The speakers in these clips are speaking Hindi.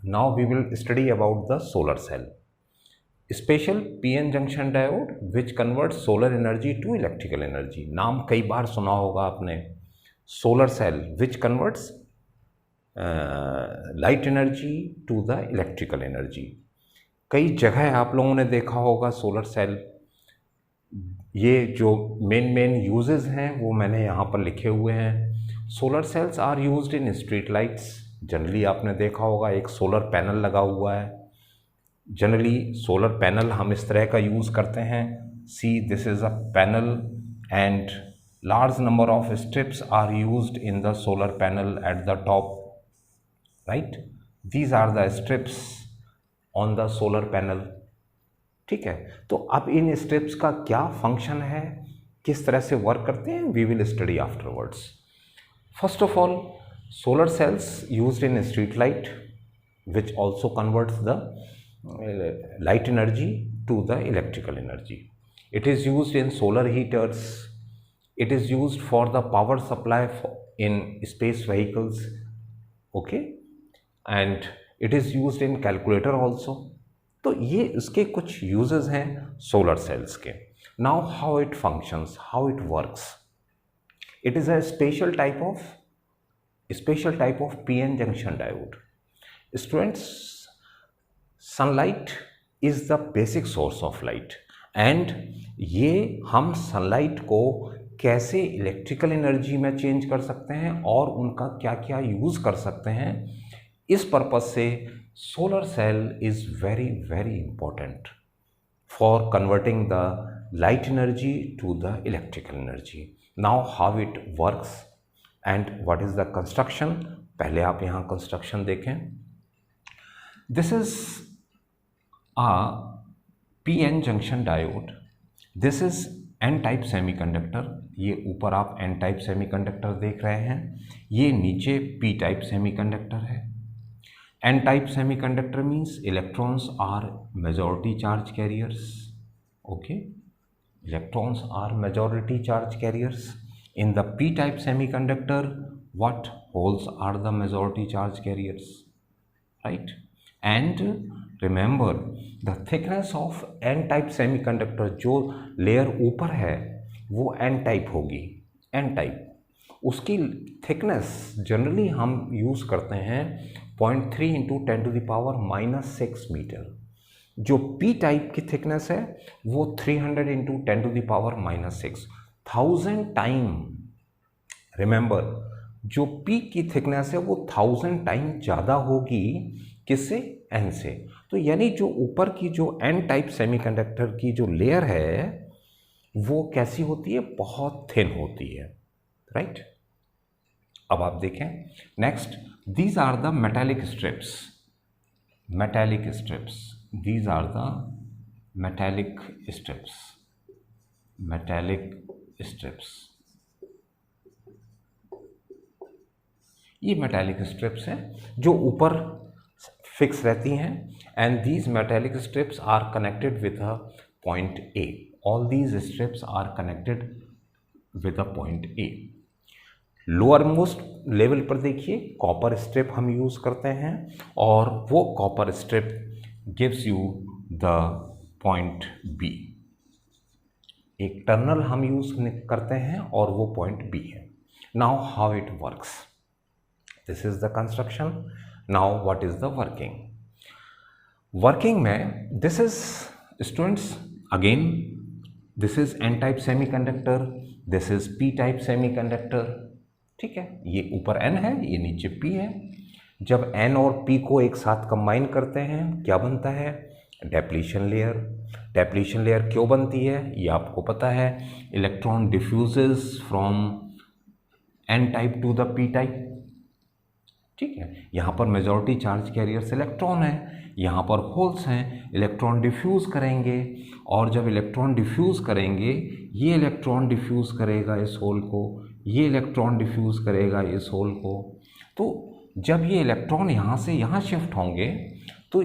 Now we will study about the solar cell. Special PN junction diode which converts solar energy to electrical energy. नाम कई बार सुना होगा आपने. Solar cell which converts light energy to the electrical energy. कई जगह आप लोगों ने देखा होगा सोलर सेल. ये जो मेन यूजेस हैं वो मैंने यहाँ पर लिखे हुए हैं. Solar cells are used in street lights. Generally आपने देखा होगा एक सोलर पैनल लगा हुआ है. जनरली सोलर पैनल हम इस तरह का यूज़ करते हैं. See this is a panel and large number of strips are used in the solar panel at the top. Right, these are the strips on the solar panel. ठीक है, तो अब इन स्ट्रिप्स का क्या फंक्शन है, किस तरह से वर्क करते हैं, we will study afterwards. First of all, solar cells used in street light which also converts the light energy to the electrical energy. It is used in solar heaters. It is used for the power supply in space vehicles. Okay, and it is used in calculator also. तो ये इसके कुछ uses हैं solar cells के. Now how it functions, how it works. It is a special type of PN junction diode. Students, sunlight is the basic source of light and ये हम sunlight को कैसे इलेक्ट्रिकल एनर्जी में चेंज कर सकते हैं और उनका क्या क्या यूज़ कर सकते हैं, इस पर्पज़ से solar cell is very very important for converting the light energy to the electrical energy. Now how it works and what is the construction. पहले आप यहाँ कंस्ट्रक्शन देखें. This is a PN junction diode. This is N type semiconductor. ये ऊपर आप N टाइप सेमीकंडक्टर देख रहे हैं, ये नीचे P टाइप सेमीकंडक्टर है. N type semiconductor means electrons are majority charge carriers. Okay, electrons are majority charge carriers. In the P-type semiconductor, what holes are the majority charge carriers, right? And remember, the thickness of N-type semiconductor, जो layer ऊपर है वो N-type होगी. N-type उसकी thickness generally हम use करते हैं 0.3 into 10 to the power -6 meter. जो P-type की thickness है वो 300 into 10 to the power -6. 1000 time. Remember, जो P की थिकनेस है वो 1000 टाइम ज़्यादा होगी किससे, N से. तो यानी जो ऊपर की जो N टाइप सेमीकंडक्टर की जो लेयर है वो कैसी होती है, बहुत थिन होती है. राइट, अब आप देखें next. These are the metallic strips. Metallic strips, these are the metallic strips. Metallic strips, ये मेटालिक स्ट्रिप्स हैं जो ऊपर फिक्स रहती हैं. And these metallic strips are connected with a point A. All these strips are connected with a point A. Lower most level पर देखिए कॉपर स्ट्रिप हम यूज़ करते हैं और वो copper strip gives you the point B. एक टर्नल हम यूज़ करते हैं और वो पॉइंट बी है. Now how it works. This is the construction. Now what is the working. Working में this is students again this is N type semiconductor, this is P type semiconductor. ठीक है, ये ऊपर N है, ये नीचे P है. जब N और P को एक साथ कंबाइन करते हैं क्या बनता है, डेप्लीशन लेयर. डेप्लीशन लेयर क्यों बनती है ये आपको पता है. Electron diffuses from N type two the P type. ठीक है, यहाँ पर मेजॉरिटी चार्ज कैरियर्स इलेक्ट्रॉन है, यहाँ पर होल्स हैं. इलेक्ट्रॉन डिफ्यूज़ करेंगे और जब इलेक्ट्रॉन डिफ्यूज़ करेंगे, ये इलेक्ट्रॉन डिफ्यूज़ करेगा इस होल को, ये इलेक्ट्रॉन डिफ्यूज़ करेगा इस होल को. तो जब ये इलेक्ट्रॉन यहाँ से यहाँ शिफ्ट होंगे तो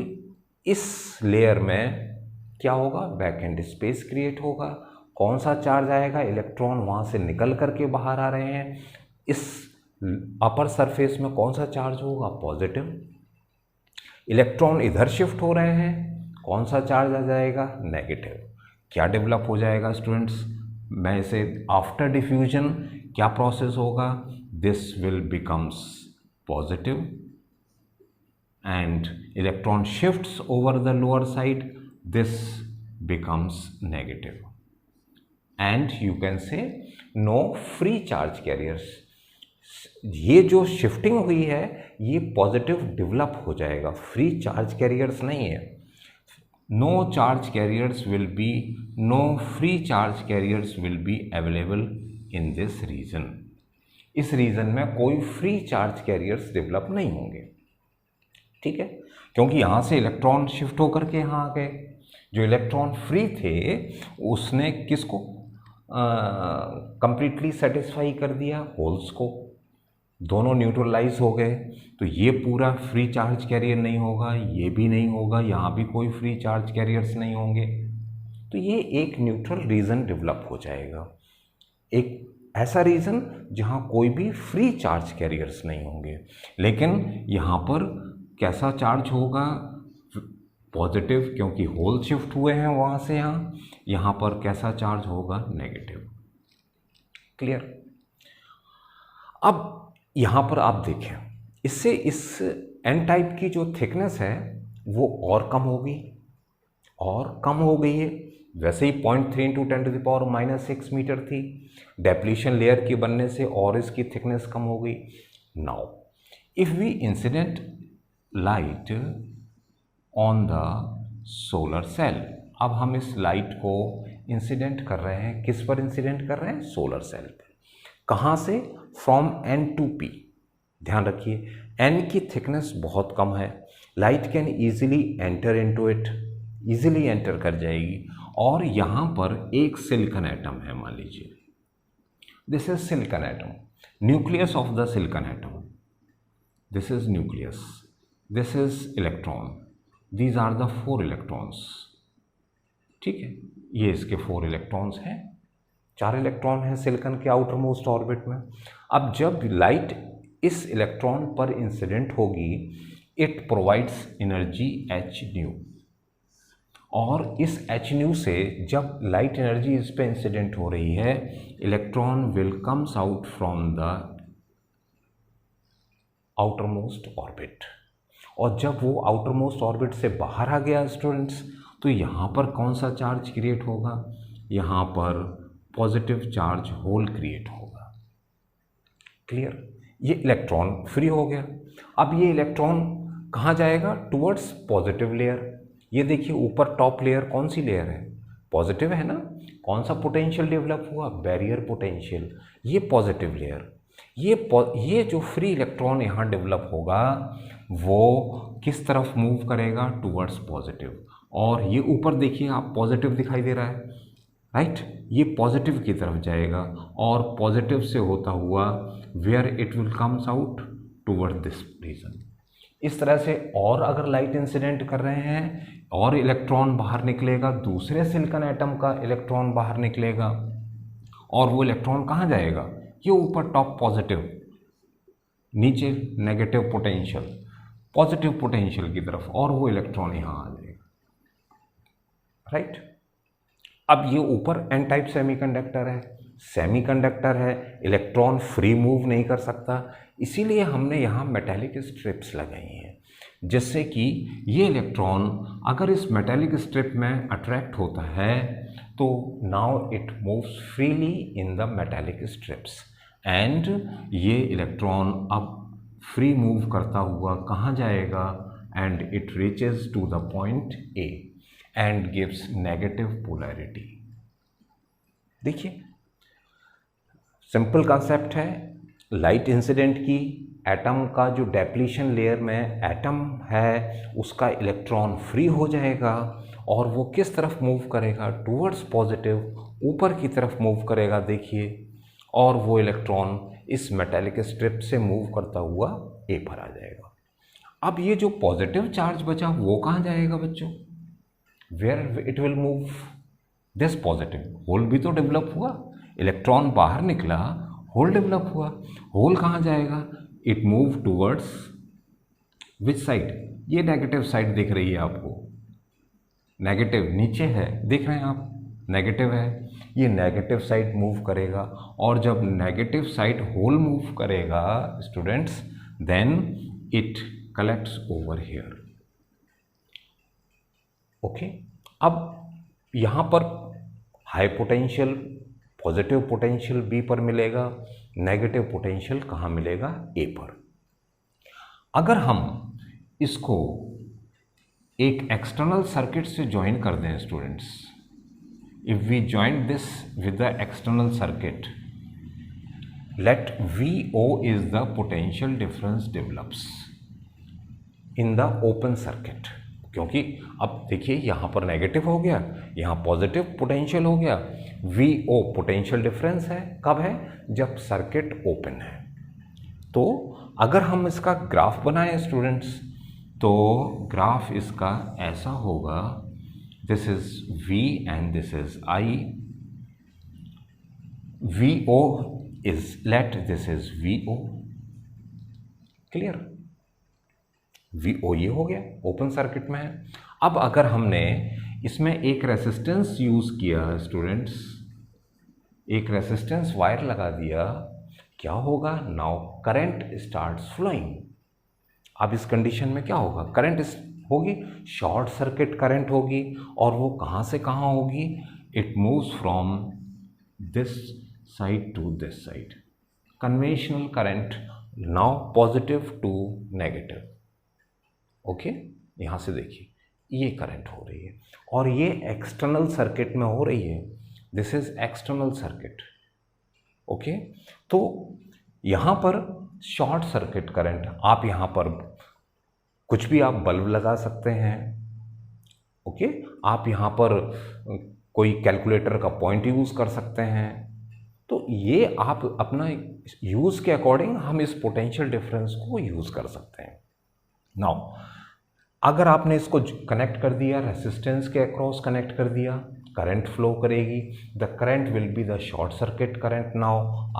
इस लेयर में क्या होगा, बैक एंड स्पेस क्रिएट होगा. कौन सा चार्ज आएगा, इलेक्ट्रॉन वहाँ से निकल करके बाहर आ रहे हैं. इस अपर सरफेस में कौन सा चार्ज होगा, पॉजिटिव. इलेक्ट्रॉन इधर शिफ्ट हो रहे हैं, कौन सा चार्ज आ जाएगा? नेगेटिव। क्या डेवलप हो जाएगा स्टूडेंट्स? मैं इसे आफ्टर डिफ्यूजन क्या प्रोसेस होगा? This will becomes positive and electron shifts over the lower side, this becomes negative and you can say no free charge carriers। ये जो शिफ्टिंग हुई है ये पॉजिटिव डेवलप हो जाएगा, फ्री चार्ज कैरियर्स नहीं है। No charge carriers will be, no free charge carriers will be available in this region. इस रीजन में कोई फ्री चार्ज कैरियर्स डेवलप नहीं होंगे, ठीक है, क्योंकि यहाँ से इलेक्ट्रॉन शिफ्ट होकर के यहाँ आ गए। जो इलेक्ट्रॉन फ्री थे उसने किसको कंप्लीटली सेटिस्फाई कर दिया? होल्स को। दोनों न्यूट्रलाइज हो गए, तो ये पूरा फ्री चार्ज कैरियर नहीं होगा, ये भी नहीं होगा, यहाँ भी कोई फ्री चार्ज कैरियर्स नहीं होंगे, तो ये एक न्यूट्रल रीजन डेवलप हो जाएगा, एक ऐसा रीजन जहाँ कोई भी फ्री चार्ज कैरियर्स नहीं होंगे। लेकिन यहाँ पर कैसा चार्ज होगा? पॉजिटिव, क्योंकि होल शिफ्ट हुए हैं वहाँ से यहाँ। यहाँ पर कैसा चार्ज होगा? नेगेटिव। क्लियर? अब यहाँ पर आप देखें, इससे इस एन टाइप की जो थिकनेस है वो और कम होगी, और कम हो गई है। वैसे ही 0.3 × 10⁻⁻⁶ मीटर थी, डेप्लीशन लेयर के बनने से और इसकी थिकनेस कम हो गई। Now if we incident light on the solar cell, अब हम इस लाइट को इंसिडेंट कर रहे हैं, किस पर इंसिडेंट कर रहे हैं? सोलर सेल पर। कहाँ से? From N to P। ध्यान रखिए N की थिकनेस बहुत कम है, light can easily enter into it, easily enter कर जाएगी। और यहाँ पर एक सिलिकॉन एटम है, मान लीजिए this is silicon atom, nucleus of the silicon atom, this is nucleus, this is electron, these are the 4 electrons, ठीक है, ये इसके 4 इलेक्ट्रॉन्स हैं, 4 इलेक्ट्रॉन हैं सिलिकॉन के आउटर मोस्ट ऑर्बिट में। अब जब लाइट इस इलेक्ट्रॉन पर इंसिडेंट होगी, it provides energy H new, और इस एच न्यू से जब लाइट एनर्जी इस पे इंसिडेंट हो रही है, electron will comes out from the outer most orbit. और जब वो आउटर मोस्ट ऑर्बिट से बाहर आ गया स्टूडेंट्स, तो यहाँ पर कौन सा चार्ज क्रिएट होगा? यहाँ पर पॉजिटिव चार्ज होल क्रिएट होगा। क्लियर? ये इलेक्ट्रॉन फ्री हो गया। अब ये इलेक्ट्रॉन कहाँ जाएगा? Towards positive layer. ये देखिए ऊपर टॉप लेयर कौन सी लेयर है? पॉजिटिव है ना। कौन सा पोटेंशियल डेवलप हुआ? Barrier potential. ये पॉजिटिव लेयर, ये जो फ्री इलेक्ट्रॉन यहाँ डेवलप होगा वो किस तरफ मूव करेगा? Towards positive. और ये ऊपर देखिए आप पॉजिटिव दिखाई दे रहा है, राइट, ये पॉजिटिव की तरफ जाएगा और पॉजिटिव से होता हुआ where it will comes out toward this region. इस तरह से और अगर लाइट इंसिडेंट कर रहे हैं और इलेक्ट्रॉन बाहर निकलेगा, दूसरे सिलिकॉन एटम का इलेक्ट्रॉन बाहर निकलेगा, और वो इलेक्ट्रॉन कहाँ जाएगा? ये ऊपर टॉप पॉजिटिव, नीचे नेगेटिव पोटेंशियल, पॉजिटिव पोटेंशियल की तरफ, और वो इलेक्ट्रॉन यहाँ आ जाएगा, राइट। अब ये ऊपर एन टाइप सेमीकंडक्टर है, सेमीकंडक्टर है, इलेक्ट्रॉन फ्री मूव नहीं कर सकता, इसीलिए हमने यहाँ मेटेलिक स्ट्रिप्स लगाई हैं, जिससे कि ये इलेक्ट्रॉन अगर इस मेटेलिक स्ट्रिप में अट्रैक्ट होता है तो now it moves freely in the metallic strips, and ये इलेक्ट्रॉन अब फ्री मूव करता हुआ कहाँ जाएगा? And it reaches to the point A and gives negative polarity. देखिए सिंपल कॉन्सेप्ट है, लाइट इंसिडेंट की, एटम का जो डेप्लीशन लेयर में एटम है उसका इलेक्ट्रॉन फ्री हो जाएगा और वो किस तरफ मूव करेगा? टूवर्ड्स पॉजिटिव, ऊपर की तरफ मूव करेगा, देखिए, और वो इलेक्ट्रॉन इस मेटेलिक स्ट्रिप से मूव करता हुआ ए पर आ जाएगा। अब ये जो पॉजिटिव चार्ज बचा वो कहाँ जाएगा बच्चों? Where it will move? This positive. Hole भी तो डेवलप हुआ, इलेक्ट्रॉन बाहर निकला, होल डेवलप हुआ, होल कहाँ जाएगा? It move towards which side? ये नेगेटिव साइड दिख रही है आपको, नेगेटिव नीचे है, देख रहे हैं आप, नेगेटिव है, ये नेगेटिव साइड मूव करेगा, और जब नेगेटिव साइड होल मूव करेगा students, then it collects over here. Okay, अब यहाँ पर high potential positive potential B पर मिलेगा, नेगेटिव पोटेंशियल कहाँ मिलेगा, ए पर। अगर हम इसको एक एक्सटर्नल सर्किट से ज्वाइन कर दें students, if we join this with the external circuit, let VO is the potential difference develops in the open circuit। क्योंकि अब देखिए यहाँ पर नेगेटिव हो गया, यहाँ पॉजिटिव पोटेंशियल हो गया, VO पोटेंशियल डिफरेंस है, कब है, जब सर्किट ओपन है। तो अगर हम इसका ग्राफ बनाएं स्टूडेंट्स, तो ग्राफ इसका ऐसा होगा, this is V and this is I, VO is let this is VO, clear, VO ये हो गया, ओपन सर्किट में है। अब अगर हमने इसमें एक रेसिस्टेंस यूज किया स्टूडेंट्स, एक रेसिस्टेंस वायर लगा दिया, क्या होगा, नाउ करंट स्टार्ट्स फ्लोइंग। अब इस कंडीशन में क्या होगा, करंट होगी, शॉर्ट सर्किट करंट होगी, और वो कहाँ से कहाँ होगी, it moves from this side to this side, conventional current now positive to negative। Okay, यहाँ से देखिए ये करंट हो रही है, और ये एक्सटर्नल सर्किट में हो रही है, this is external circuit. Okay, तो यहाँ पर शॉर्ट सर्किट करंट, आप यहाँ पर कुछ भी आप बल्ब लगा सकते हैं। ओके, आप यहाँ पर कोई कैलकुलेटर का पॉइंट यूज़ कर सकते हैं। तो ये आप अपना यूज़ के अकॉर्डिंग हम इस पोटेंशियल डिफरेंस को यूज़ कर सकते हैं। नाउ अगर आपने इसको कनेक्ट कर दिया, रेसिस्टेंस के अक्रॉस कनेक्ट कर दिया, करंट फ्लो करेगी, the current will be the short circuit current. Now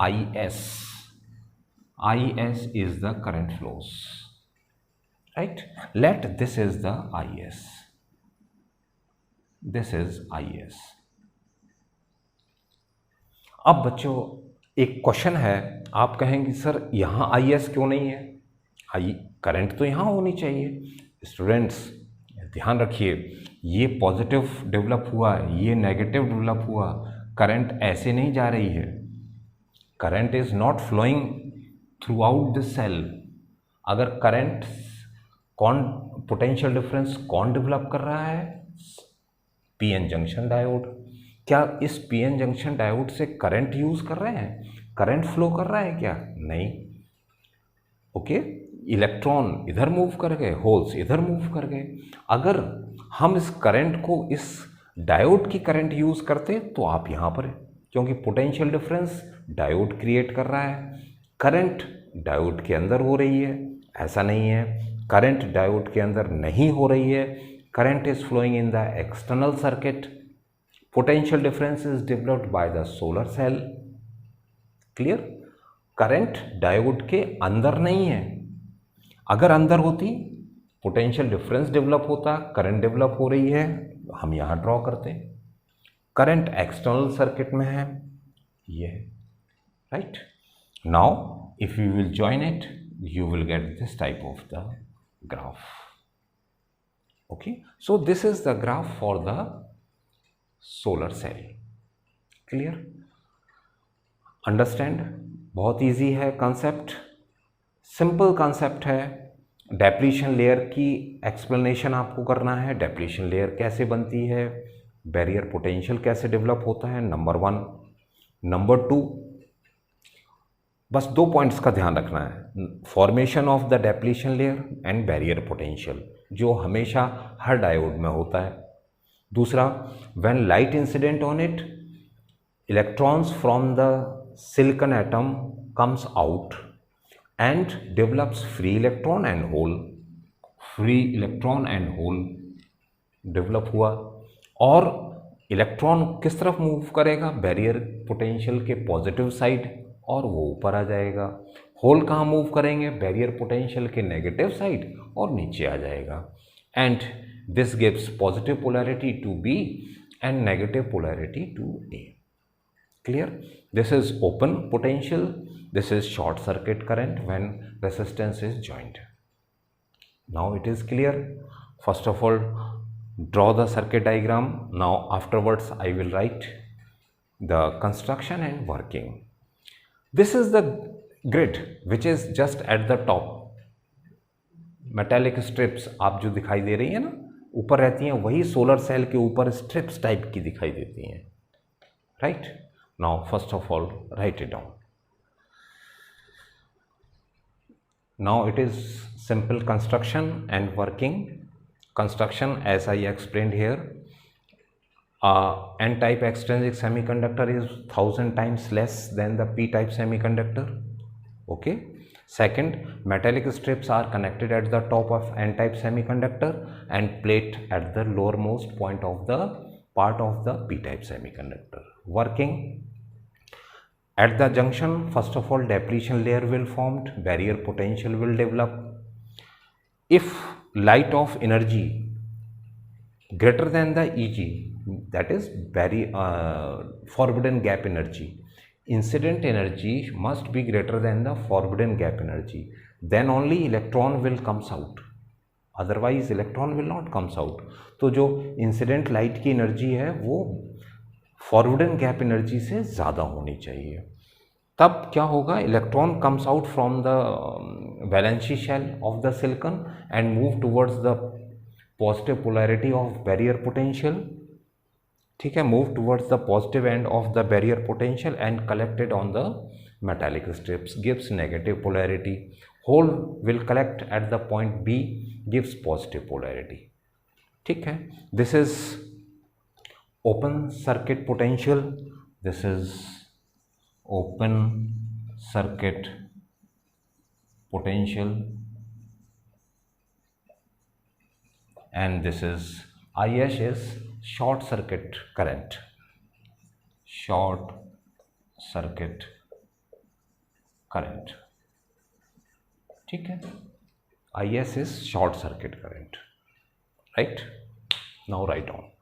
IS is the current flows, right? Let this is the IS, this is IS। अब बच्चों एक क्वेश्चन है, आप कहेंगे सर यहाँ IS क्यों नहीं है, करंट तो यहाँ होनी चाहिए। स्टूडेंट्स ध्यान रखिए, ये पॉजिटिव डेवलप हुआ, ये नेगेटिव डेवलप हुआ, करंट ऐसे नहीं जा रही है, current is not flowing throughout the cell. अगर करंट कौन, पोटेंशियल डिफरेंस कौन डेवलप कर रहा है, PN जंक्शन डायोड। क्या इस PN जंक्शन डायोड से करंट यूज कर रहे हैं, करंट फ्लो कर रहा है क्या, नहीं। ओके, इलेक्ट्रॉन इधर मूव कर गए, होल्स इधर मूव कर गए। अगर हम इस करंट को इस डायोड की करंट यूज करते तो आप यहाँ पर, क्योंकि पोटेंशियल डिफरेंस डायोड क्रिएट कर रहा है, करंट डायोड के अंदर हो रही है, ऐसा नहीं है, करंट डायोड के अंदर नहीं हो रही है, current is flowing in the external circuit, potential difference is developed by the solar cell। Clear, current diode के अंदर नहीं है, अगर अंदर होती पोटेंशियल डिफरेंस डेवलप होता, करंट डेवलप हो रही है, हम यहाँ ड्रॉ करते, करंट एक्सटर्नल सर्किट में है, ये right. Now if you will join it, you will get this type of the graph. Okay, so this is the graph for the solar cell. Clear, understand, बहुत इजी है कॉन्सेप्ट, सिंपल कॉन्सेप्ट है। डेप्लीशन लेयर की एक्सप्लेनेशन आपको करना है, डेप्लीशन लेयर कैसे बनती है, बैरियर पोटेंशियल कैसे डेवलप होता है, नंबर 1। नंबर 2, बस 2 पॉइंट्स का ध्यान रखना है, formation of the depletion layer and barrier potential, जो हमेशा हर डायोड में होता है। दूसरा, when light incident on it, electrons from the silicon atom comes out and develops free electron and hole, free electron and hole develop हुआ, और इलेक्ट्रॉन किस तरफ मूव करेगा, बैरियर पोटेंशियल के पॉजिटिव साइड, और वो ऊपर आ जाएगा। होल कहाँ मूव करेंगे, बैरियर पोटेंशियल के नेगेटिव साइड, और नीचे आ जाएगा। And this gives positive polarity to B and negative polarity to A. Clear? This is open potential, this is short circuit current when resistance is joint. Now it is clear? First of all draw the circuit diagram. Now afterwards I will write the construction and working. This is the grid which is just at the top. Metallic strips आप जो दिखाई दे रही है ना ऊपर रहती हैं, वही सोलर सेल के ऊपर स्ट्रिप्स टाइप की दिखाई देती हैं, right? Now first of all right it down. Now it is simple construction and working. Construction, as I explained here, N-type extrinsic semiconductor is 1000 times less than the P-type semiconductor. Okay. Second, metallic strips are connected at the top of N-type semiconductor and plate at the lowermost point of the part of the P-type semiconductor. Working. At the junction, first of all, depletion layer will formed, barrier potential will develop. If light of energy greater than the Eg, that is forbidden gap energy, incident energy must be greater than the forbidden gap energy, then only electron will comes out, otherwise electron will not comes out. तो जो इंसिडेंट लाइट की एनर्जी है वो फॉरवर्डन गैप एनर्जी से ज़्यादा होनी चाहिए, तब क्या होगा, electron comes out from the valency shell of the silicon and move towards the positive polarity of barrier potential. ठीक है, move towards the positive end of the barrier potential and collected on the metallic strips gives negative polarity. Hole will collect at the point B gives positive polarity. ठीक है, this is open circuit potential, this is open circuit potential, and this is IS is short circuit current, short circuit current. ठीक है, IS is short circuit current, right? Now write down.